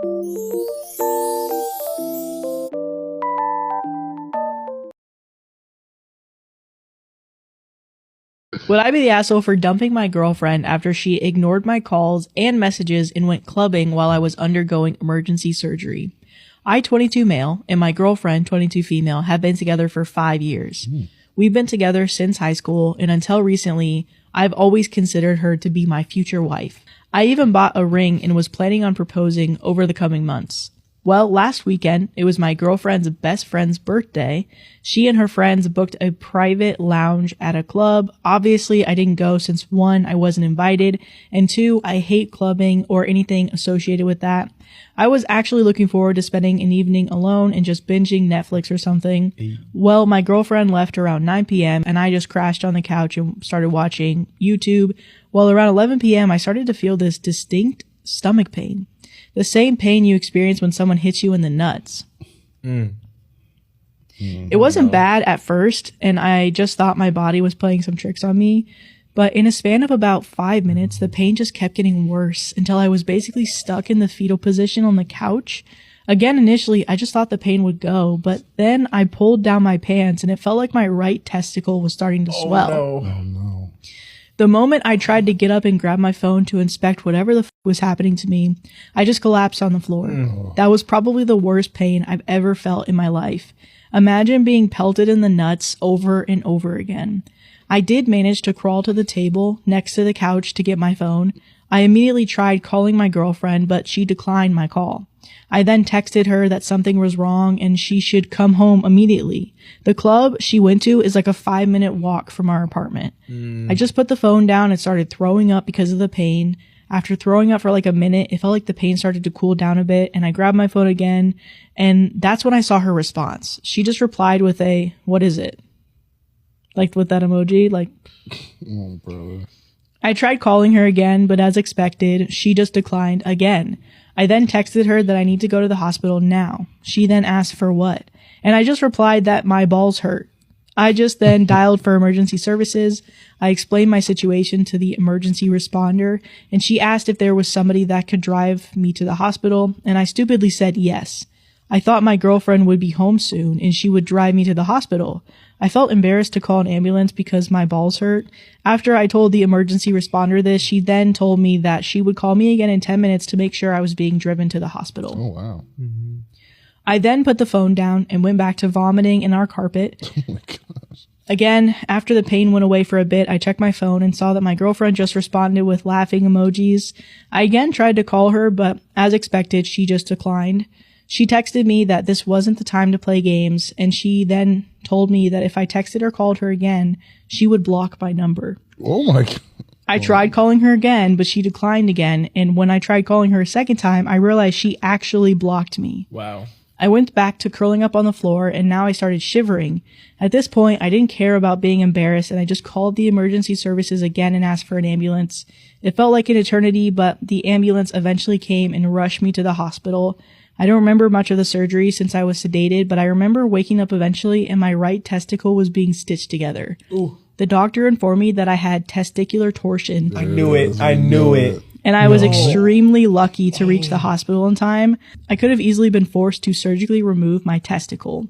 Would I be the asshole for dumping my girlfriend after she ignored my calls and messages and went clubbing while I was undergoing emergency surgery? I, 22 male, and my girlfriend, 22 female, have been together for 5 years. We've been together since high school, and until recently, I've always considered her to be my future wife. I even bought a ring and was planning on proposing over the coming months. Well, last weekend, it was my girlfriend's best friend's birthday. She and her friends booked a private lounge at a club. Obviously, I didn't go since 1, I wasn't invited, and 2, I hate clubbing or anything associated with that. I was actually looking forward to spending an evening alone and just binging Netflix or something. Well, my girlfriend left around 9 p.m. and I just crashed on the couch and started watching YouTube. Well, around 11 p.m., I started to feel this distinct stomach pain. The same pain you experience when someone hits you in the nuts. It wasn't bad at first, and I just thought my body was playing some tricks on me. But in a span of about 5 minutes, the pain just kept getting worse until I was basically stuck in the fetal position on the couch. Again, initially, I just thought the pain would go, but then I pulled down my pants and it felt like my right testicle was starting to swell. Oh no. The moment I tried to get up and grab my phone to inspect whatever the was happening to me, I just collapsed on the floor. That was probably the worst pain I've ever felt in my life. Imagine being pelted in the nuts over and over again. I did manage to crawl to the table next to the couch to get my phone. I immediately tried calling my girlfriend, but she declined my call. I then texted her that something was wrong and she should come home immediately. The club she went to is like a 5-minute walk from our apartment. I just put the phone down and started throwing up because of the pain. After throwing up for like a minute, it felt like the pain started to cool down a bit, and I grabbed my phone again, and that's when I saw her response. She just replied with a, "What is it?" Like with that emoji, like. Oh, brother. I tried calling her again, but as expected, she just declined again. I then texted her that I need to go to the hospital now. She then asked for what? And I just replied that my balls hurt. I just then dialed for emergency services. I explained my situation to the emergency responder, and she asked if there was somebody that could drive me to the hospital, and I stupidly said yes. I thought my girlfriend would be home soon, and she would drive me to the hospital. I felt embarrassed to call an ambulance because my balls hurt. After I told the emergency responder this, she then told me that she would call me again in 10 minutes to make sure I was being driven to the hospital. Oh, wow. I then put the phone down and went back to vomiting in our carpet. Oh, my gosh. Again, after the pain went away for a bit, I checked my phone and saw that my girlfriend just responded with laughing emojis. I again tried to call her, but as expected, she just declined. She texted me that this wasn't the time to play games, and she then told me that if I texted or called her again, she would block my number. Oh, my God. I tried calling her again, but she declined again, and when I tried calling her a second time, I realized she actually blocked me. Wow. I went back to curling up on the floor, and now I started shivering. At this point, I didn't care about being embarrassed, and I just called the emergency services again and asked for an ambulance. It felt like an eternity, but the ambulance eventually came and rushed me to the hospital. I don't remember much of the surgery since I was sedated, but I remember waking up eventually and my right testicle was being stitched together. Ooh. The doctor informed me that I had testicular torsion. I knew it. I knew it. And I was extremely lucky to reach the hospital in time. I could have easily been forced to surgically remove my testicle.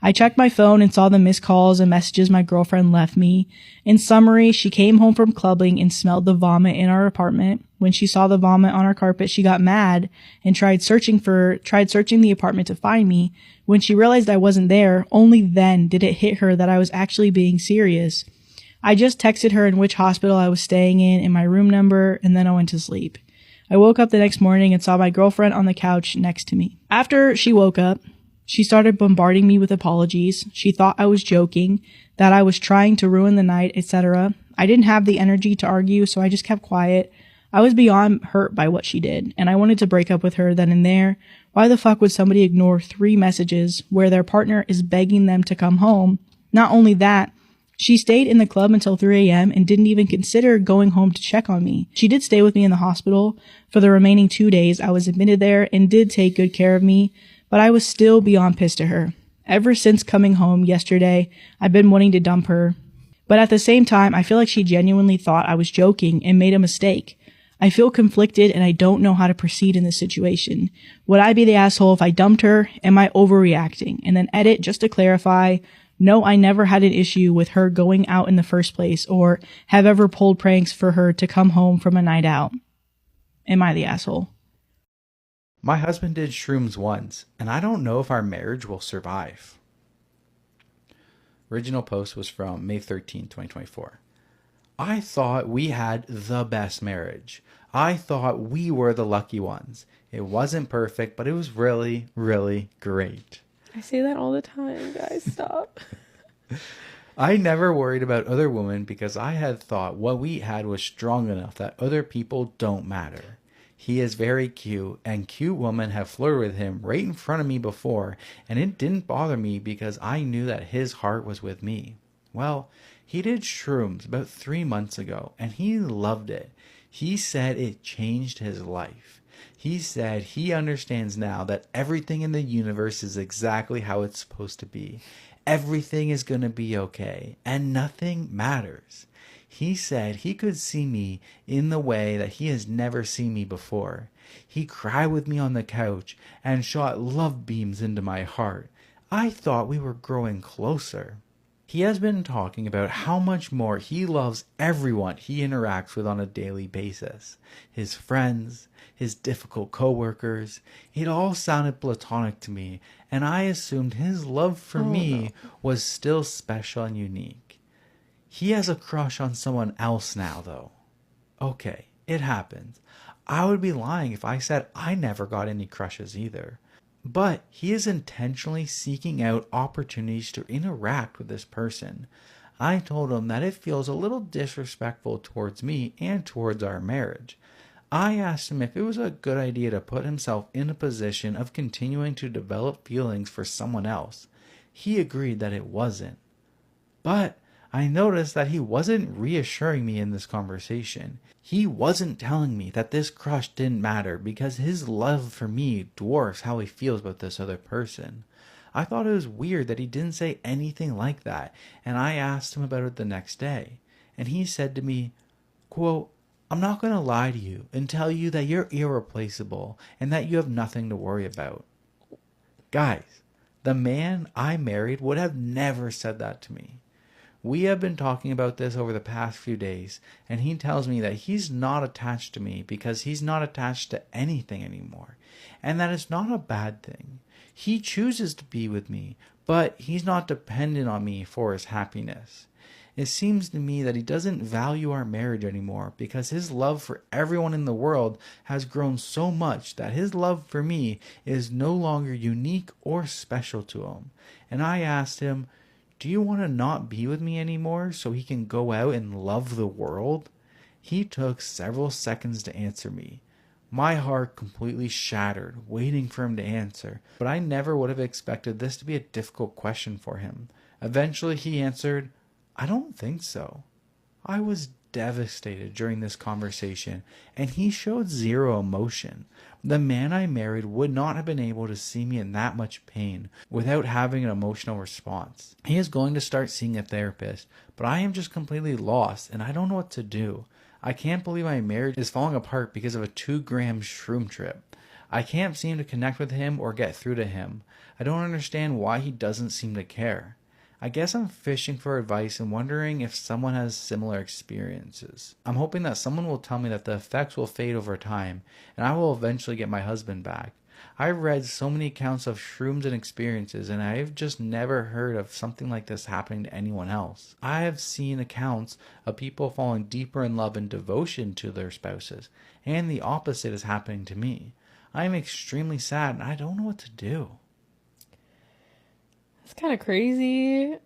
I checked my phone and saw the missed calls and messages my girlfriend left me. In summary, she came home from clubbing and smelled the vomit in our apartment. When she saw the vomit on our carpet, she got mad and tried searching the apartment to find me. When she realized I wasn't there, only then did it hit her that I was actually being serious. I just texted her in which hospital I was staying in and my room number, and then I went to sleep. I woke up the next morning and saw my girlfriend on the couch next to me. After she woke up, she started bombarding me with apologies. She thought I was joking, that I was trying to ruin the night, etc. I didn't have the energy to argue, so I just kept quiet. I was beyond hurt by what she did, and I wanted to break up with her then and there. Why the fuck would somebody ignore 3 messages where their partner is begging them to come home? Not only that, she stayed in the club until 3 a.m. and didn't even consider going home to check on me. She did stay with me in the hospital for the remaining 2 days I was admitted there and did take good care of me, but I was still beyond pissed at her. Ever since coming home yesterday, I've been wanting to dump her. But at the same time, I feel like she genuinely thought I was joking and made a mistake. I feel conflicted and I don't know how to proceed in this situation. Would I be the asshole if I dumped her? Am I overreacting? And then edit just to clarify, no, I never had an issue with her going out in the first place or have ever pulled pranks for her to come home from a night out. Am I the asshole? My husband did shrooms once, and I don't know if our marriage will survive. Original post was from May 13, 2024. I thought we had the best marriage. I thought we were the lucky ones. It wasn't perfect, but it was really, really great. I say that all the time, guys. Stop. I never worried about other women because I had thought what we had was strong enough that other people don't matter. He is very cute, and cute women have flirted with him right in front of me before, and it didn't bother me because I knew that his heart was with me. Well, he did shrooms about 3 months ago, and he loved it. He said it changed his life. He said he understands now that everything in the universe is exactly how it's supposed to be. Everything is going to be okay, and nothing matters. He said he could see me in the way that he has never seen me before. He cried with me on the couch and shot love beams into my heart. I thought we were growing closer. He has been talking about how much more he loves everyone he interacts with on a daily basis. His friends, his difficult coworkers. It all sounded platonic to me, and I assumed his love for me was still special and unique. He has a crush on someone else now, though. Okay, it happens. I would be lying if I said I never got any crushes either. But he is intentionally seeking out opportunities to interact with this person. I told him that it feels a little disrespectful towards me and towards our marriage. I asked him if it was a good idea to put himself in a position of continuing to develop feelings for someone else. He agreed that it wasn't. But I noticed that he wasn't reassuring me in this conversation. He wasn't telling me that this crush didn't matter because his love for me dwarfs how he feels about this other person. I thought it was weird that he didn't say anything like that, and I asked him about it the next day. And he said to me, quote, "I'm not going to lie to you and tell you that you're irreplaceable and that you have nothing to worry about." Guys, the man I married would have never said that to me. We have been talking about this over the past few days, and he tells me that he's not attached to me because he's not attached to anything anymore, and that it's not a bad thing. He chooses to be with me, but he's not dependent on me for his happiness. It seems to me that he doesn't value our marriage anymore because his love for everyone in the world has grown so much that his love for me is no longer unique or special to him. And I asked him, "Do you want to not be with me anymore so he can go out and love the world?" He took several seconds to answer me. My heart completely shattered, waiting for him to answer, but I never would have expected this to be a difficult question for him. Eventually he answered, "I don't think so." I was devastated during this conversation, and he showed zero emotion. The man I married would not have been able to see me in that much pain without having an emotional response. He is going to start seeing a therapist, but I am just completely lost, and I don't know what to do. I can't believe my marriage is falling apart because of a 2-gram shroom trip. I can't seem to connect with him or get through to him. I don't understand why he doesn't seem to care. I guess I'm fishing for advice and wondering if someone has similar experiences. I'm hoping that someone will tell me that the effects will fade over time, and I will eventually get my husband back. I've read so many accounts of shrooms and experiences, and I've just never heard of something like this happening to anyone else. I have seen accounts of people falling deeper in love and devotion to their spouses, and the opposite is happening to me. I am extremely sad, and I don't know what to do. It's kind of crazy.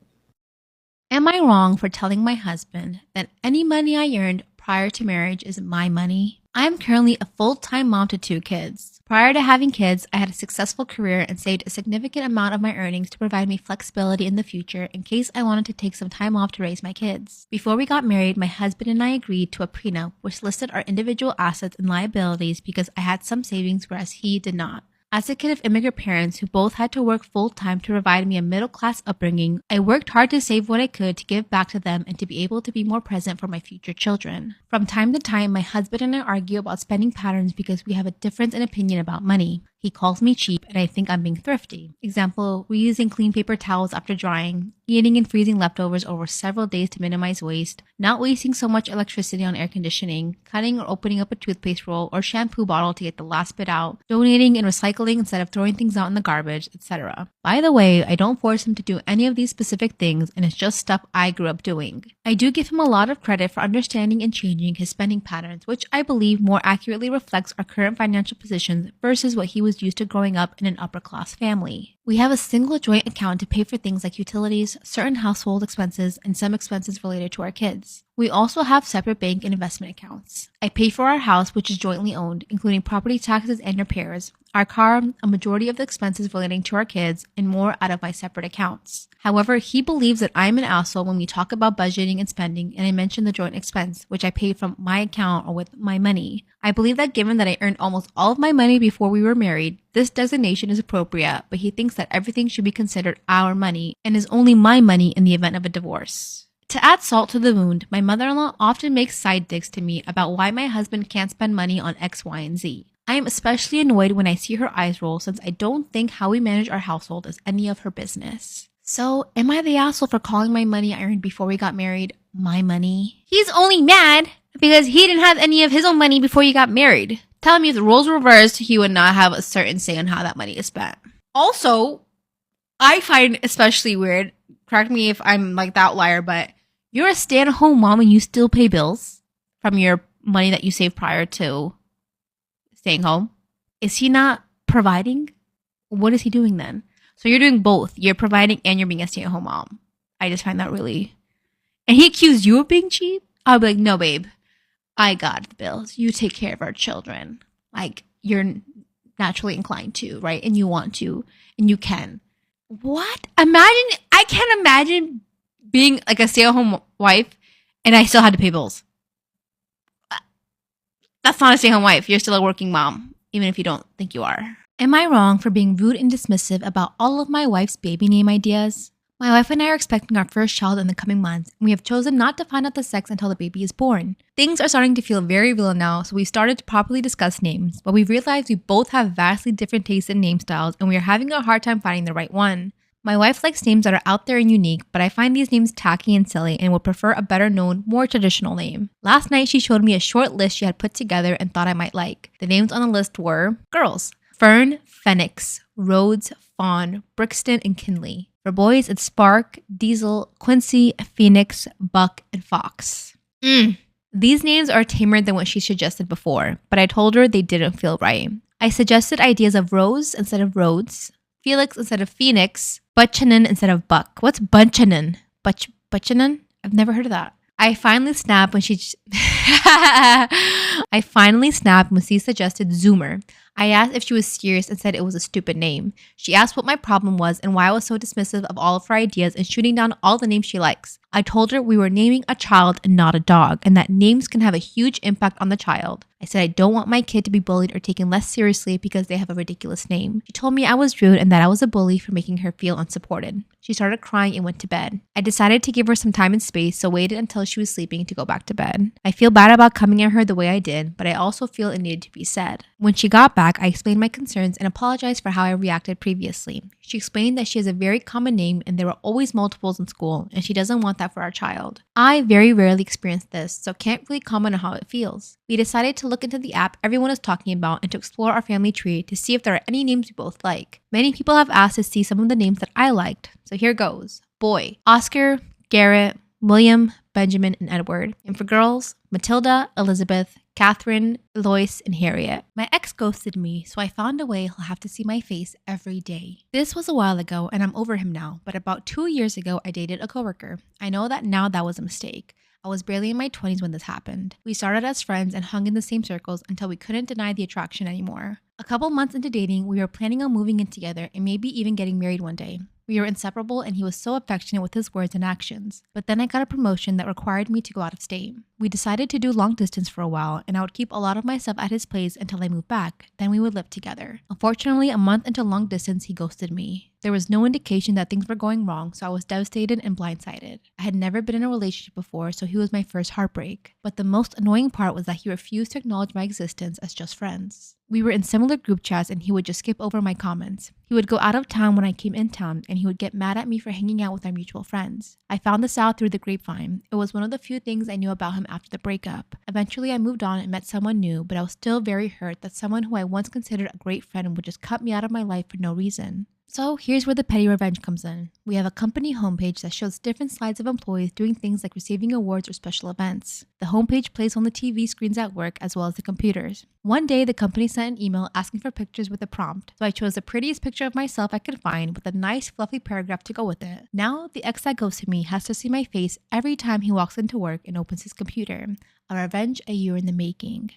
Am I wrong for telling my husband that any money I earned prior to marriage is my money? I am currently a full-time mom to 2 kids. Prior to having kids, I had a successful career and saved a significant amount of my earnings to provide me flexibility in the future in case I wanted to take some time off to raise my kids. Before we got married, my husband and I agreed to a prenup which listed our individual assets and liabilities because I had some savings whereas he did not. As a kid of immigrant parents who both had to work full-time to provide me a middle-class upbringing, I worked hard to save what I could to give back to them and to be able to be more present for my future children. From time to time, my husband and I argue about spending patterns because we have a difference in opinion about money. He calls me cheap and I think I'm being thrifty. Example, reusing clean paper towels after drying, eating and freezing leftovers over several days to minimize waste, not wasting so much electricity on air conditioning, cutting or opening up a toothpaste roll or shampoo bottle to get the last bit out, donating and recycling instead of throwing things out in the garbage, etc. By the way, I don't force him to do any of these specific things and it's just stuff I grew up doing. I do give him a lot of credit for understanding and changing his spending patterns, which I believe more accurately reflects our current financial positions versus what he was used to growing up in an upper class family. We have a single joint account to pay for things like utilities, certain household expenses, and some expenses related to our kids. We also have separate bank and investment accounts. I pay for our house, which is jointly owned, including property taxes and repairs, our car, a majority of the expenses relating to our kids, and more out of my separate accounts. However, he believes that I'm an asshole when we talk about budgeting and spending, and I mention the joint expense, which I pay from my account or with my money. I believe that given that I earned almost all of my money before we were married, this designation is appropriate, but he thinks that everything should be considered our money and is only my money in the event of a divorce. To add salt to the wound, my mother-in-law often makes side digs to me about why my husband can't spend money on X, Y, and Z. I am especially annoyed when I see her eyes roll since I don't think how we manage our household is any of her business. So, am I the asshole for calling my money I earned before we got married my money? He's only mad because he didn't have any of his own money before you got married. Tell me if the roles were reversed, he would not have a certain say on how that money is spent. Also, I find especially weird, correct me if I'm like the outlier, but you're a stay-at-home mom and you still pay bills from your money that you saved prior to staying home. Is he not providing? What is he doing then? So you're doing both. You're providing and you're being a stay-at-home mom. I just find that really... And he accused you of being cheap? I'll be like, no, babe. I got the bills. You take care of our children. Like, you're naturally inclined to, right? And you want to, and you can. What? I can't imagine being like a stay-at-home wife and I still had to pay bills. That's not a stay-at-home wife. You're still a working mom, even if you don't think you are. Am I wrong for being rude and dismissive about all of my wife's baby name ideas? My wife and I are expecting our first child in the coming months, and we have chosen not to find out the sex until the baby is born. Things are starting to feel very real now, so we started to properly discuss names, but we realized we both have vastly different tastes in name styles, and we are having a hard time finding the right one. My wife likes names that are out there and unique, but I find these names tacky and silly and would prefer a better known, more traditional name. Last night, she showed me a short list she had put together and thought I might like. The names on the list were girls: Fern, Phoenix, Rhodes, Fawn, Brixton, and Kinley. For boys, it's Spark, Diesel, Quincy, Phoenix, Buck, and Fox. These names are tamer than what she suggested before, but I told her they didn't feel right. I suggested ideas of Rose instead of Rhodes, Felix instead of Phoenix, Butchanan instead of Buck. What's Butchanan? Butchanan? I've never heard of that. I finally snapped when she suggested Zoomer. I asked if she was serious and said it was a stupid name. She asked what my problem was and why I was so dismissive of all of her ideas and shooting down all the names she likes. I told her we were naming a child and not a dog, and that names can have a huge impact on the child. I said I don't want my kid to be bullied or taken less seriously because they have a ridiculous name. She told me I was rude and that I was a bully for making her feel unsupported. She started crying and went to bed. I decided to give her some time and space, so waited until she was sleeping to go back to bed. I feel bad about coming at her the way I did, but I also feel it needed to be said. When she got back, I explained my concerns and apologized for how I reacted previously. She explained that she has a very common name and there were always multiples in school, and she doesn't want that for our child. I very rarely experience this, so can't really comment on how it feels. We decided to look into the app everyone is talking about and to explore our family tree to see if there are any names we both like. Many people have asked to see some of the names that I liked, so here goes. Boy: Oscar, Garrett, William, Benjamin, and Edward. And for girls, Matilda, Elizabeth, Catherine, Lois, and Harriet. My ex ghosted me, so I found a way he'll have to see my face every day. This was a while ago, and I'm over him now, but about 2 years ago, I dated a coworker. I know that now that was a mistake. I was barely in my 20s when this happened. We started as friends and hung in the same circles until we couldn't deny the attraction anymore. A couple months into dating, we were planning on moving in together and maybe even getting married one day. We were inseparable and he was so affectionate with his words and actions. But then I got a promotion that required me to go out of state. We decided to do long distance for a while, and I would keep a lot of my stuff at his place until I moved back. Then we would live together. Unfortunately, a month into long distance, he ghosted me. There was no indication that things were going wrong, so I was devastated and blindsided. I had never been in a relationship before, so he was my first heartbreak. But the most annoying part was that he refused to acknowledge my existence as just friends. We were in similar group chats and he would just skip over my comments. He would go out of town when I came in town and he would get mad at me for hanging out with our mutual friends. I found this out through the grapevine. It was one of the few things I knew about him after the breakup. Eventually I moved on and met someone new, but I was still very hurt that someone who I once considered a great friend would just cut me out of my life for no reason. So here's where the petty revenge comes in. We have a company homepage that shows different slides of employees doing things like receiving awards or special events. The homepage plays on the TV screens at work as well as the computers. One day, the company sent an email asking for pictures with a prompt, so I chose the prettiest picture of myself I could find with a nice fluffy paragraph to go with it. Now, the ex that ghosted me has to see my face every time he walks into work and opens his computer. A revenge a year in the making.